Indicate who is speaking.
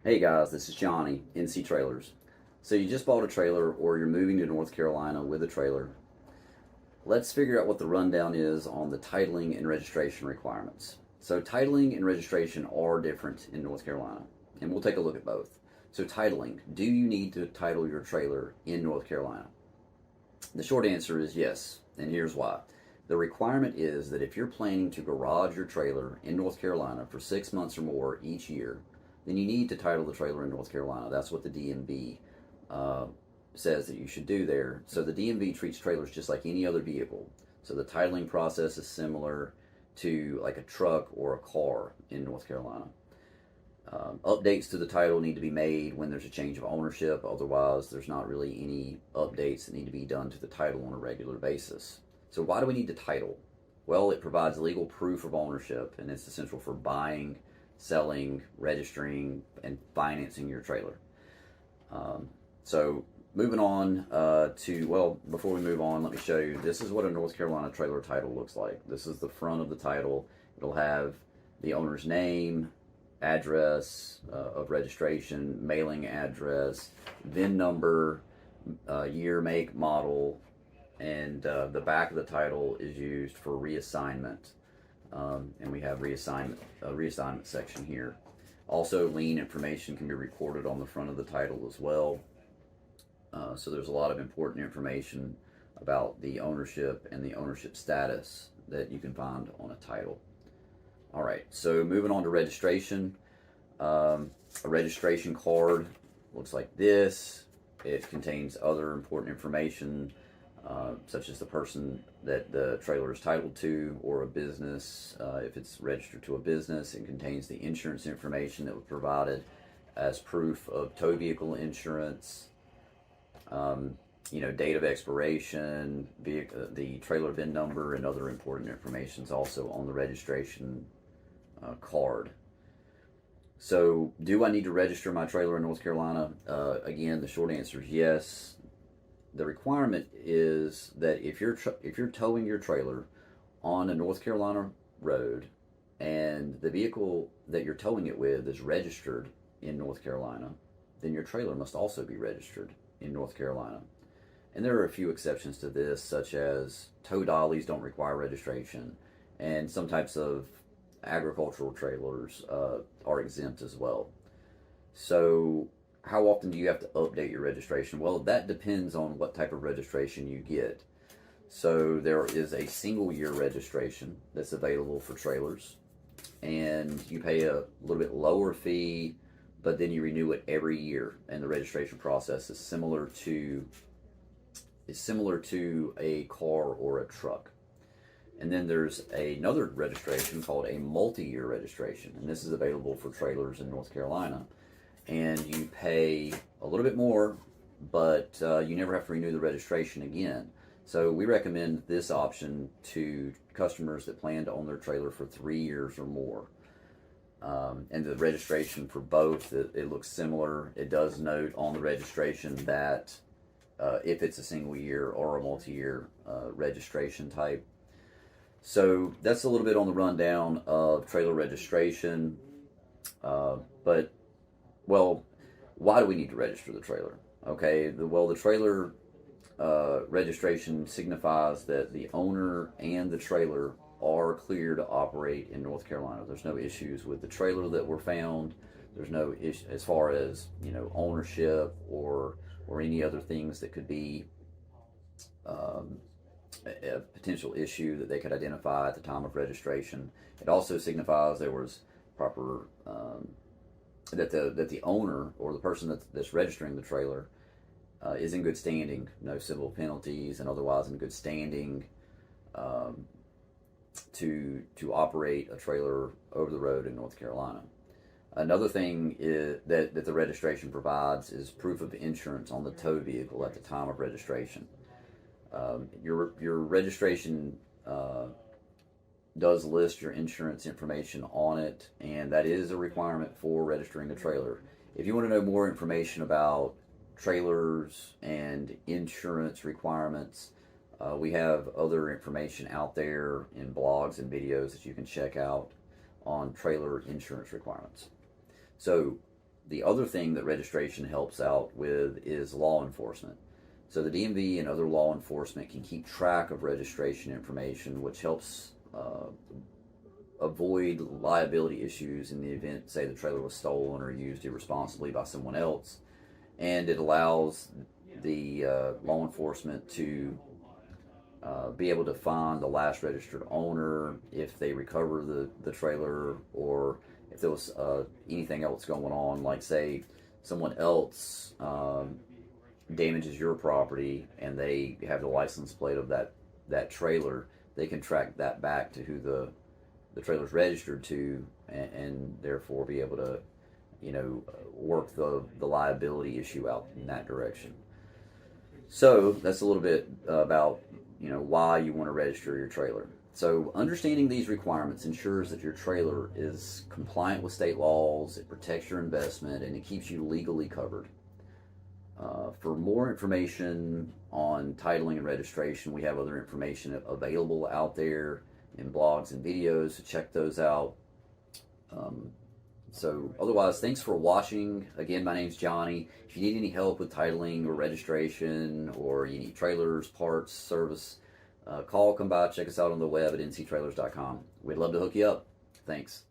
Speaker 1: Hey guys, this is Johnny, NC Trailers. So you just bought a trailer or you're moving to North Carolina with a trailer. Let's figure out what the rundown is on the titling and registration requirements. So titling and registration are different in North Carolina, and we'll take a look at both. So titling, do you need to title your trailer in North Carolina? The short answer is yes, and here's why. The requirement is that if you're planning to garage your trailer in North Carolina for 6 months or more each year, then you need to title the trailer in North Carolina. That's what the DMV says that you should do there. So the DMV treats trailers just like any other vehicle. So the titling process is similar to like a truck or a car in North Carolina. Updates to the title need to be made when there's a change of ownership. Otherwise, there's not really any updates that need to be done to the title on a regular basis. So why do we need the title? Well, it provides legal proof of ownership, and it's essential for buying, selling, registering, and financing your trailer. So moving on before we move on, let me show you. This is what a North Carolina trailer title looks like. This is the front of the title. It'll have the owner's name, address of registration, mailing address, VIN number, year, make, model, and the back of the title is used for reassignment. And we have a reassignment section here. Also, lien information can be recorded on the front of the title as well. So there's a lot of important information about the ownership and the ownership status that you can find on a title. All right, so moving on to registration. A registration card looks like this. It contains other important information, such as the person that the trailer is titled to, or a business. If it's registered to a business, it contains the insurance information that was provided as proof of tow vehicle insurance, date of expiration, the trailer VIN number, and other important information is also on the registration card. So, do I need to register my trailer in North Carolina? Again, the short answer is yes. The requirement is that if you're towing your trailer on a North Carolina road and the vehicle that you're towing it with is registered in North Carolina, then your trailer must also be registered in North Carolina. And there are a few exceptions to this, such as tow dollies don't require registration, and some types of agricultural trailers are exempt as well. So how often do you have to update your registration? Well, that depends on what type of registration you get. So there is a single year registration that's available for trailers, and you pay a little bit lower fee, but then you renew it every year, and the registration process is similar to a car or a truck. And then there's another registration called a multi-year registration, and this is available for trailers in North Carolina. And you pay a little bit more, but you never have to renew the registration again. So we recommend this option to customers that plan to own their trailer for 3 years or more. And the registration for both, it looks similar. It does note on the registration that if it's a single year or a multi-year registration type. So that's a little bit on the rundown of trailer registration. Well, why do we need to register the trailer? Okay, the trailer registration signifies that the owner and the trailer are clear to operate in North Carolina. There's no issues with the trailer that were found. There's no issue as far as ownership or any other things that could be a potential issue that they could identify at the time of registration. It also signifies there was proper that the owner or the person that's registering the trailer is in good standing, no civil penalties, and otherwise in good standing to operate a trailer over the road in North Carolina. Another thing is that the registration provides is proof of insurance on the tow vehicle at the time of registration. Your registration does list your insurance information on it, and that is a requirement for registering a trailer. If you want to know more information about trailers and insurance requirements, we have other information out there in blogs and videos that you can check out on trailer insurance requirements. So The other thing that registration helps out with is law enforcement. So the DMV and other law enforcement can keep track of registration information, which helps avoid liability issues in the event, say, the trailer was stolen or used irresponsibly by someone else. And it allows the law enforcement to be able to find the last registered owner if they recover the trailer, or if there was anything else going on, like say someone else damages your property and they have the license plate of that trailer, they can track that back to who the trailer's registered to, and therefore be able to, work the liability issue out in that direction. So that's a little bit about why you want to register your trailer. So understanding these requirements ensures that your trailer is compliant with state laws, it protects your investment, and it keeps you legally covered. For more information on titling and registration, we have other information available out there in blogs and videos, so check those out. So otherwise, thanks for watching. Again, my name's Johnny. If you need any help with titling or registration, or you need trailers, parts, service, come by, check us out on the web at nctrailers.com. We'd love to hook you up. Thanks.